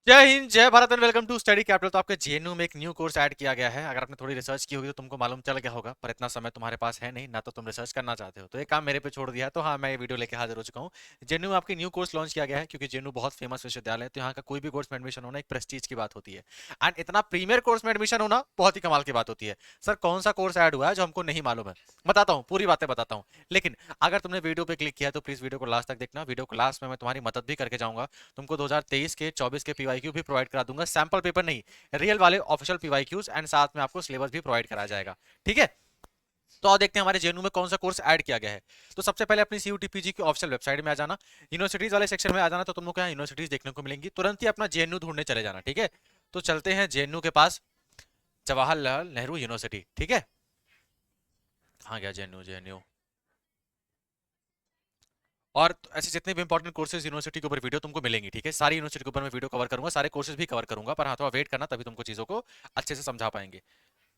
जय हिंद, जय Bharat and welcome to Study Capital. तो आपके जेएनयू में एक न्यू कोर्स ऐड किया गया है। अगर आपने थोड़ी रिसर्च की होगी तो तुमको मालूम चल गया होगा, पर इतना समय तुम्हारे पास है नहीं, ना तो तुम रिसर्च करना चाहते हो, तो एक काम मेरे पे छोड़ दिया है। तो हाँ, मैं ये वीडियो लेके हाजिर हो चुका हूँ। जेएनयू में आपकी न्यू कोर्स लॉन्च किया गया है, क्योंकि जेएनयू बहुत फेमस विश्वविद्यालय है, तो यहाँ का कोई भी कोर्स में एडमिशन होना एक प्रेस्टीज की बात होती है। एंड इतना प्रीमियर कोर्स में एडमिशन होना बहुत ही कमाल की बात होती है। सर, कौन सा कोर्स ऐड हुआ है जो हमको नहीं मालूम है? बताता हूँ, पूरी बातें बताता हूँ। लेकिन अगर तुमने वीडियो पे क्लिक किया है तो प्लीज वीडियो को लास्ट तक देखना। वीडियो को लास्ट में मैं तुम्हारी मदद भी करके जाऊंगा। तुमको 2023 के 24 के पीवाईक्यू भी प्रोवाइड करा दूंगा, सैंपल पेपर नहीं, रियल वाले ऑफिशियल पीवाईक्यूज, एंड साथ में आपको सिलेबस भी प्रोवाइड कराया जाएगा। ठीक है? तो आओ देखते हैं हमारे जेएनयू में कौन सा कोर्स ऐड किया गया है। तो सबसे पहले अपनी सीयूटीपीजी की ऑफिशियल वेबसाइट में आ जाना। यूनिवर्सिटीज वाले सेक्शन में आ जाना, तो तुमको यहाँ यूनिवर्सिटीज देखने को मिलेंगी। तुरंत ही अपना जेएनयू ढूंढने चले जाना। ठीक है? तो चलते हैं जेएनयू के पास, जवाहरलाल नेहरू यूनिवर्सिटी। ठीक है? कहाँ गया जेएनयू? जेएनयू और ऐसे जितने भी इंपॉर्टेंट कोर्सेज यूनिवर्सिटी के ऊपर वीडियो तुमको मिलेंगी। ठीक है? सारी यूनिवर्सिटी के ऊपर मैं वीडियो कवर करूंगा, सारे कोर्सेज भी कवर करूंगा, पर हाँ, थोड़ा वेट करना, तभी तुमको चीजों को अच्छे से समझा पाएंगे।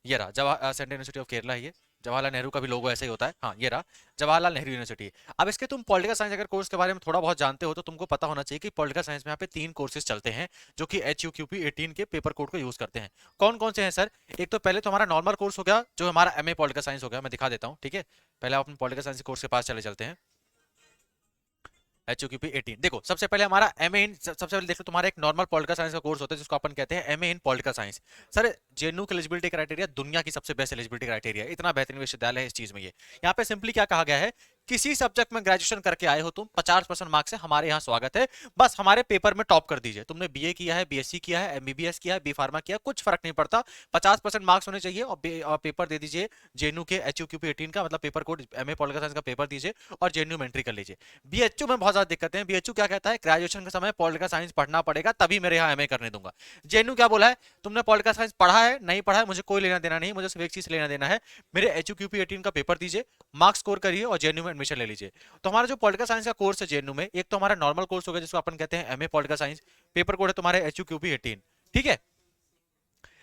ये रहा सेंट्रल यूनिवर्सिटी ऑफ केरला है ये। जवाहरलाल नेहरू का भी लोगो ऐसा ही होता है। हाँ, ये रहा जवाहरलाल नेहरू यूनिवर्सिटी। अब इसके तुम पॉलिटिकल साइंस अगर कोर्स के बारे में थोड़ा बहुत जानते हो तो तुमको पता होना चाहिए कि पॉलिटिकल साइंस में यहाँ पे 3 कोर्सेज चलते हैं, जो कि HUQP 18 के पेपर कोड को यूज करते हैं। कौन कौन से हैं सर? एक तो पहले तो हमारा नॉर्मल कोर्स हो गया, जो हमारा MA पॉलिटिकल साइंस हो गया। मैं दिखा देता हूँ। ठीक है? पहले आप अपने पॉलिटिकल साइंस कोर्स के पास चले चलते हैं। HUQP 18 देखो, सबसे पहले हमारा MA इन, सबसे पहले देखो तुम्हारा एक नॉर्मल पॉलिटिकल साइंस का कोर्स होता है, जिसको अपन कहते हैं MA इन पॉलिटिकल साइंस। सर, जेएनयू के एलिजिबिलिटी क्राइटेरिया दुनिया की सबसे बेस्ट एलिजिबिलिटी क्राइटेरिया, इतना बेहतरीन विश्वविद्यालय है इस चीज में। ये यहाँ पे सिंपली क्या कहा गया है, किसी सब्जेक्ट में ग्रेजुएशन करके आए हो तुम, 50% मार्क्स है, हमारे यहाँ स्वागत है। बस हमारे पेपर में टॉप कर दीजिए। तुमने BA किया है, BSc किया है, MBBS किया है, B फार्मा किया, कुछ फर्क नहीं पड़ता। 50% मार्क्स होने चाहिए, और पेपर दे दीजिए जेएनयू के HUQP 18 का, मतलब paper code MA political science का पेपर दीजिए और जेएनयू में एंट्री कर लीजिए। बीएचयू में बहुत ज्यादा दिक्कतें हैं। बीएचयू क्या कहता है, ग्रेजुएशन के समय पॉलिटिकल साइंस पढ़ना पड़ेगा, तभी मेरे यहाँ MA करने दूंगा। जेएनयू क्या बोला है, तुमने पॉलिटिकल साइंस पढ़ा है नहीं पढ़ा है मुझे कोई लेना देना नहीं, मुझे सिर्फ एक चीज लेना देना है, मेरे HUQP 18 का पेपर दीजिए, मार्क्स स्कोर करिए और जेएनयू में एडमिशन ले लीजिए। तो हमारा जो पॉलिटिकल साइंस का कोर्स है जेएनयू में, एक तो हमारा नॉर्मल कोर्स हो गया जिसको अपन कहते हैं MA political science, paper code है तुम्हारे HUQP 18। ठीक है?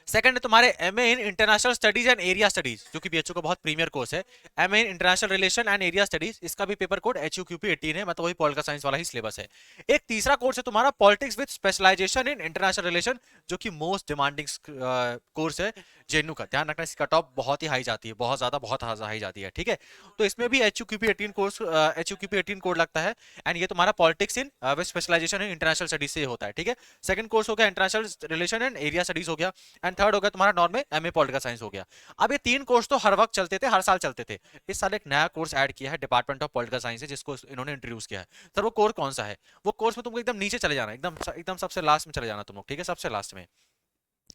सेकंड है तुम्हारे MA in international studies and area studies, जो कि BHU का बहुत प्रीमियर कोर्स है। MA in international relation and area studies, इसका भी पेपर कोड HUQP 18 है, मतलब वही पॉलिटिकल साइंस वाला ही सिलेबस है। एक तीसरा कोर्स है तुम्हारा politics with specialisation in international relation, जो कि मोस्ट डिमांडिंग कोर्स है जेएनयू का। ध्यान रखना, इसकी कट ऑफ बहुत ही हाई जाती है, बहुत ज्यादा, बहुत हाई जाती है। ठीक है? तो इसमें भी HUQP 18 कोर्स, HUQP 18 कोड लगता है। एंड ये तुम्हारा politics in with specialisation in international studies से होता है। ठीक है? सेकंड कोर्स हो गया international relation and area studies हो गया। एंड थर्ड हो गया तुम्हारा नॉर्मल MA पॉलिटिकल साइंस हो गया। अब ये 3 कोर्स तो हर वक्त चलते थे, हर साल चलते थे। इस साल एक नया कोर्स ऐड किया है डिपार्टमेंट ऑफ पॉलिटिकल साइंस है, जिसको इन्होंने इंट्रोड्यूस किया है। सर, वो कोर्स कौन सा है? वो कोर्स में तुमको एकदम नीचे चले जाना, एकदम एकदम सबसे लास्ट में चले जाना तुम लोग। ठीक है? सबसे लास्ट में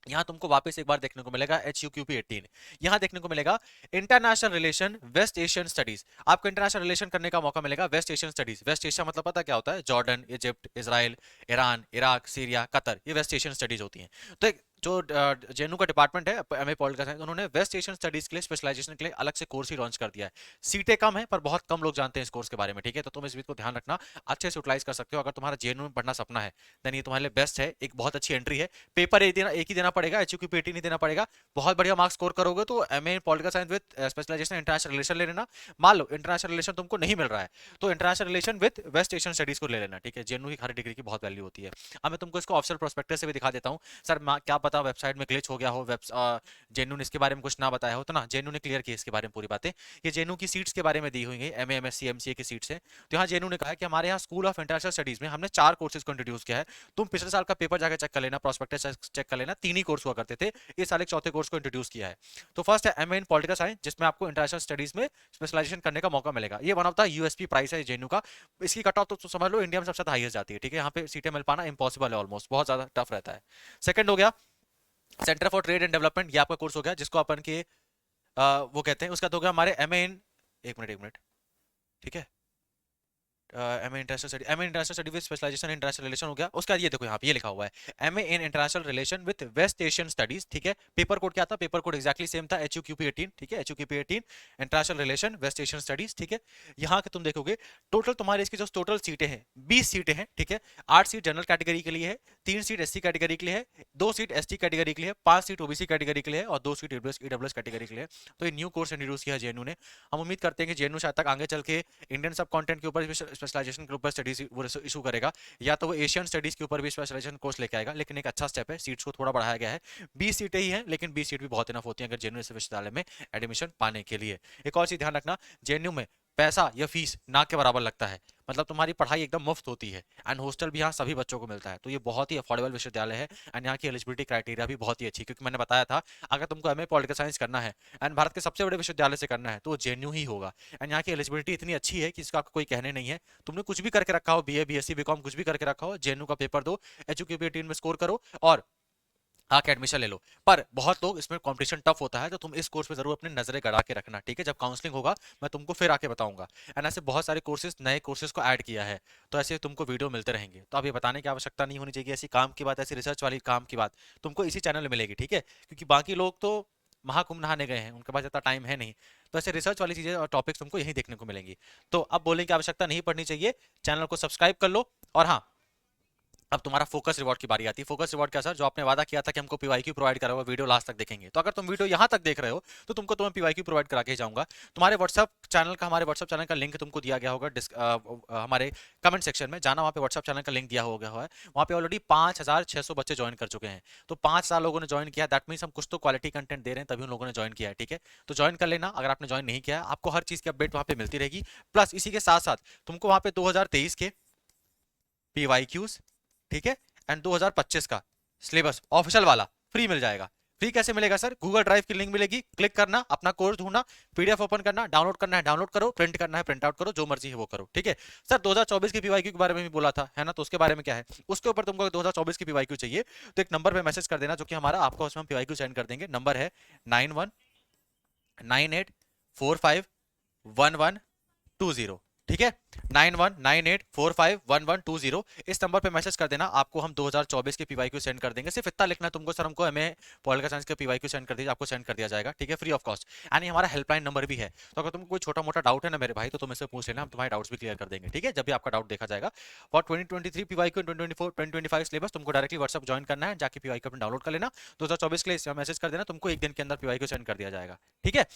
यहाँ तुमको वापस एक बार देखने को मिलेगा HUQP 18। यहाँ देखने को मिलेगा international relation waste Asian studies. आपको इंटरनेशनल रिलेशन करने का मौका मिलेगा West Asian studies. West Asia मतलब पता क्या होता है? Jordan, Egypt, Israel, Iran, Iraq, Syria, Qatar, ये वेस्ट एशियन स्टडीज होती हैं। तो जो जेएनयू का डिपार्टमेंट है MA पॉलिटिकल साइंस, उन्होंने वेस्ट एशियन स्टडीज के लिए, स्पेशलाइजेशन के लिए अलग से कोर्स ही लॉन्च कर दिया है। सीटें कम है, पर बहुत कम लोग जानते हैं इस कोर्स के बारे में। ठीक है? तो तुम इस बात को ध्यान रखना, अच्छे से यूटिलाइज कर सकते हो। अगर तुम्हारा जेएनयू में पढ़ना सपना है, देन ये तुम्हारे लिए बेस्ट है, एक बहुत अच्छी एंट्री है। पेपर एक ही देना पड़ेगा, HUQP 18 ही देना पड़ेगा। बहुत बढ़िया मार्क्स स्कोर करोगे तो MA political science with specialisation international relation ले लेना। मान लो इंटरनेशनल रिलेशन तुमको नहीं मिल रहा है, तो international relation with waste Asian studies को ले लेना। ठीक है? जेएनयू की हर डिग्री की बहुत वैल्यू होती है। अब मैं तुमको इसको ऑफिशियल प्रोस्पेक्टस से भी दिखा देता हूँ। सर, क्या पता वेबसाइट में ग्लिच हो गया हो, जेएनयू ने इसके बारे में कुछ ना बताया हो, तो ना, जेएनयू ने क्लियर किया इसके बारे में पूरी बातें। ये जेएनयू की सीट्स के बारे में दी हुई है, MA MSc MCA की सीट्स है। तो यहाँ जेएनयू ने कहा है कि हमारे यहाँ स्कूल ऑफ इंटरनेशनल स्टडीज में हमने 4 कोर्सेज को इंट्रोड्यूस किया है। तुम पिछले साल का पेपर जाकर चेक कर लेना, प्रोस्पेक्टस चेक कर लेना, 3 ही कोर्स हुआ करते थे, इस साल एक चौथे कोर्स को इंट्रोड्यूस किया है। तो फर्स्ट है MA इन पॉलिटिकल साइंस, जिसमें आपको इंटरनेशनल स्टडीज में स्पेशलाइजेशन करने का मौका मिलेगा। ये one of the USP price है जेएनयू का। इसकी कट ऑफ तो समझ लो इंडिया में सबसे हाईएस्ट जाती है। ठीक है? यहाँ पे सीटें मिल पाना इंपॉसिबल है, ऑलमोस्ट बहुत ज्यादा टफ रहता है। सेकंड हो गया centre for trade and development, ये आपका कोर्स हो गया, जिसको अपन के वो कहते हैं। उसका तो हो गया हमारे MA इन, एक मिनट। ठीक है? MA international study with specialisation international relation हो गया। उसका ये देखो, यहाँ पे ये लिखा हुआ है MA in international relation with waste Asian studies. ठीक है? पेपर कोड क्या था? पेपर कोड एक्जैक्टली सेम था, HUQP 18। ठीक है? HUQP 18 international relation waste Asian studies. ठीक है? यहाँ के तुम देखोगे टोटल तुम्हारे इसकी जो टोटल सीटें हैं, 20 सीटें हैं। ठीक है? 8 सीट जनरल कैटेगरी के लिए है, 3 सीट SC कैटेगरी के लिए है, 2 सीट ST कैटेगरी के लिए है, 5 सीट OBC कैटेगरी के लिए है और 2 सीट EWS कैटेगरी के लिए है। तो ये न्यू कोर्स इंट्रोड्यूस किया है जेएनयू ने। हम उम्मीद करते हैं कि जेएनयू शायद तक आगे चल के इंडियन सब कंटेंट के ऊपर स्पेशलाइजेशन के ऊपर स्टडीज वो इशू करेगा, या तो वो एशियन स्टडीज के ऊपर भी स्पेशलाइजेशन कोर्स लेके आएगा। लेकिन एक अच्छा स्टेप है, सीट्स को थोड़ा बढ़ाया गया है, 20 सीटें ही हैं, लेकिन 20 सीट भी बहुत इनफ होती है अगर जेएनयू विश्वविद्यालय में एडमिशन पाने के लिए। एक और चीज ध्यान रखना, जेएनयू में पैसा या फीस ना के बराबर लगता है, मतलब तुम्हारी पढ़ाई एकदम मुफ्त होती है, एंड हॉस्टल भी यहाँ सभी बच्चों को मिलता है। तो ये बहुत ही अफोर्डेबल विश्वविद्यालय है, एंड यहाँ की एलिजिबिलिटी क्राइटेरिया भी बहुत ही अच्छी है, क्योंकि मैंने बताया था अगर तुमको एमए पॉलिटिकल साइंस करना है एंड भारत के सबसे बड़े विश्वविद्यालय से करना है तो वो जेएनयू ही होगा। एंड यहाँ की एलिजिबिलिटी इतनी अच्छी है कि इसका कोई कहने नहीं है। तुमने कुछ भी करके रखा हो, बीए बीएससी बीकॉम कुछ भी करके रखा हो, जेएनयू का पेपर दो, एचयूके में स्कोर करो और आके एडमिशन ले लो। पर बहुत लोग इसमें कंपटीशन टफ होता है, तो तुम इस कोर्स पे जरूर अपनी नजरें गड़ा के रखना, ठीक है। जब काउंसलिंग होगा मैं तुमको फिर आके बताऊंगा। एंड ऐसे बहुत सारे कोर्सेज, नए कोर्सेज को ऐड किया है, तो ऐसे तुमको वीडियो मिलते रहेंगे। तो अब ये बताने की आवश्यकता नहीं होनी चाहिए, ऐसी काम की बात, ऐसी रिसर्च वाली काम की बात तुमको इसी चैनल में मिलेगी, ठीक है। क्योंकि बाकी लोग तो महाकुंभ नहाने गए हैं, उनके पास इतना टाइम है नहीं, तो ऐसे रिसर्च वाली चीजें और टॉपिक्स तुमको यही देखने को मिलेंगी। तो अब बोलने की आवश्यकता नहीं पड़नी चाहिए, चैनल को सब्सक्राइब कर लो। और हाँ, अब तुम्हारा फोकस रिवॉर्ड की बारी आती है। फोकस रिवॉर्ड क्या सर, जो आपने वादा किया था कि हमको पीवाईक्यू प्रोवाइड करा हुआ, वीडियो लास्ट तक देखेंगे। तो अगर तुम वीडियो यहाँ तक देख रहे हो तो तुमको तुम्हें पीवाईक्यू प्रोवाइड करा के ही जाऊंगा। तुम्हारे व्हाट्सअप चैनल का लिंक तुमको दिया गया होगा हमारे कमेंट सेक्शन में, जाना वहाँ पे व्हाट्सअप चैनल का लिंक दिया हो गया है। वहाँ पे ऑलरेडी 5600 बच्चे ज्वाइन कर चुके हैं। तो 5,000 लोगों ने ज्वाइन किया, दैट मीन्स हम कुछ तो क्वालिटी कंटेंट दे रहे हैं, तभी उन लोगों ने ज्वाइन किया है, ठीक है। तो ज्वाइन कर लेना। अगर आपने ज्वाइन नहीं किया, आपको हर चीज की अपडेट वहाँ पे मिलती रहेगी। प्लस इसी के साथ साथ तुमको वहाँ पे 2023 के पीवाईक्यूज, ठीक है, एंड 2025 का सिलेबस ऑफिशियल वाला फ्री मिल जाएगा। फ्री कैसे मिलेगा सर, गूगल ड्राइव की लिंक मिलेगी, क्लिक करना, अपना कोर्स ढूंढना, पीडीएफ ओपन करना, डाउनलोड करना है डाउनलोड करो, प्रिंट करना है प्रिंट आउट करो, जो मर्जी है वो करो, ठीक है। सर 2024 की पीवाईक्यू के बारे में भी बोला था, है ना, तो उसके बारे में क्या है, उसके ऊपर तुमको 2024 की पीवाईक्यू चाहिए तो एक नंबर पे मैसेज कर देना, जो कि हमारा, आपको उसमें हम पीवाईक्यू सेंड कर देंगे। नंबर है 9198451120, ठीक है, 9198451120। इस नंबर पे मैसेज कर देना, आपको हम 2024 के पीवाईक्यू सेंड कर देंगे। सिर्फ इतना लिखना है तुमको, सर हमको एमए पॉलिटिकल साइंस के पीवाईक्यू सेंड कर दीजिए, आपको सेंड कर दिया जाएगा, ठीक है, फ्री ऑफ कॉस्ट। यानी हमारा हेल्पलाइन नंबर भी है, तो अगर तुमको कोई छोटा मोटा डाउट है ना मेरे भाई, तो तुम इससे पूछ लेना, हम तुम्हारे डाउट्स भी क्लियर कर देंगे, ठीक है, जब भी आपका डाउट देखा जाएगा। फॉर 2023 पीवाईक्यू 2024 2025 सिलेबस तुमको डायरेक्टली व्हाट्सअप ज्वाइन करना है, जाके पीवाईक्यू अपना डाउनलोड कर लेना। 2024 के लिए मैसेज कर देना, तुमको एक दिन के अंदर पीवाईक्यू सेंड कर दिया जाएगा, ठीक है।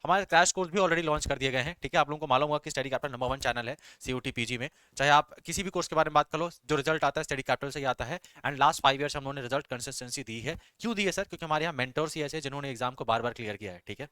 हमारे क्रैश कोर्स भी ऑलरेडी लॉन्च कर दिए गए हैं, ठीक है। आप लोगों को मालूम होगा कि स्टडी कैपिटल नंबर 1 चैनल है सीयूटी पीजी में। चाहे आप किसी भी कोर्स के बारे में बात कर लो, जो रिजल्ट आता है स्टडी कैपिटल से ही आता है। एंड लास्ट 5 ईयर्स हम लोगों ने रिजल्ट कंसिस्टेंसी दी है। क्यों दी है सर, क्योंकि हमारे यहाँ मेंटर्स ही ऐसे जिन्होंने एग्जाम को बार बार क्लियर किया है, ठीक है।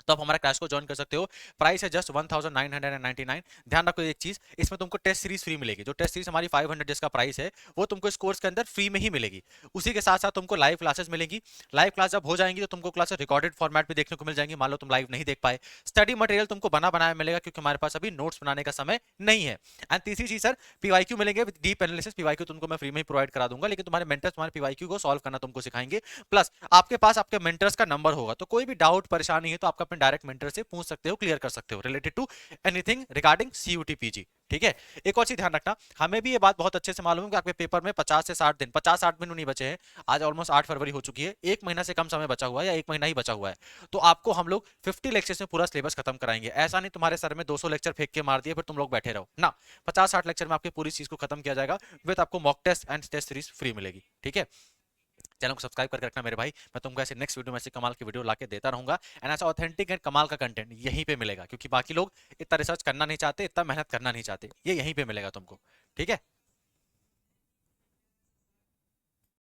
तो आप हमारा क्लास को ज्वाइन कर सकते हो। प्राइस है जस्ट 1999। ध्यान रखो एक चीज, इसमें तुमको टेस्ट सीरीज फ्री मिलेगी। जो टेस्ट सीरीज हमारी 500 जिसका प्राइस है, वो तुमको इस कोर्स के अंदर फ्री में ही मिलेगी। उसी के साथ साथ तुमको लाइव क्लासेस मिलेंगी। लाइव क्लास जब हो जाएंगी तो तुमको क्लासेस रिकॉर्डेड फॉर्मेट में देखने को मिल जाएंगी, मान लो तुम लाइव नहीं देख पाए। स्टडी मटेरियल तुमको बना बनाया मिलेगा, क्योंकि हमारे पास अभी नोट्स बनाने का समय नहीं है। एंड तीसरी चीज सर, पीवाईक्यू मिलेंगे विद डीप एनालिसिस। पीवाईक्यू तुमको मैं फ्री में ही प्रोवाइड करा दूंगा, लेकिन तुम्हारे मेंटर्स तुम्हारे पीवाईक्यू को सॉल्व करना तुमको सिखाएंगे। प्लस आपके पास आपके मेंटर्स का नंबर होगा, तो कोई भी डाउट परेशानी है तो आप अपने डायरेक्ट मेंटर से पूछ सकते हो, क्लियर कर सकते हो, related to anything regarding CUET PG, ठीक है। एक और चीज ध्यान रखना, हमें भी ये बात बहुत अच्छे से मालूम है कि आपके पेपर में 50 से 60 दिन, 50-60 दिन नहीं बचे हैं। आज ऑलमोस्ट 8 फरवरी हो चुकी है, एक महीना से कम समय बचा हुआ है, या एक महीना ही बचा हुआ है। तो आपको हम लोग 50 लेक्चर्स में पूरा सिलेबस खत्म कराएंगे। ऐसा नहीं तुम्हारे सर में 200 लेक्चर फेंक के मार दिए फिर तुम लोग बैठे रहो ना। 50-60 लेक्चर में आपकी पूरी चीज को खत्म किया जाएगा, विद आपको mock test and test series free मिलेगी, ठीक है। चैनल को सब्सक्राइब करके रखना मेरे भाई, मैं तुमको ऐसे नेक्स्ट वीडियो में ऐसे कमाल की वीडियो लाके देता रहूंगा। एंड ऐसा ऑथेंटिक एंड कमाल का कंटेंट यहीं पे मिलेगा, क्योंकि बाकी लोग इतना रिसर्च करना नहीं चाहते, इतना मेहनत करना नहीं चाहते, ये यहीं पे मिलेगा तुमको, ठीक है।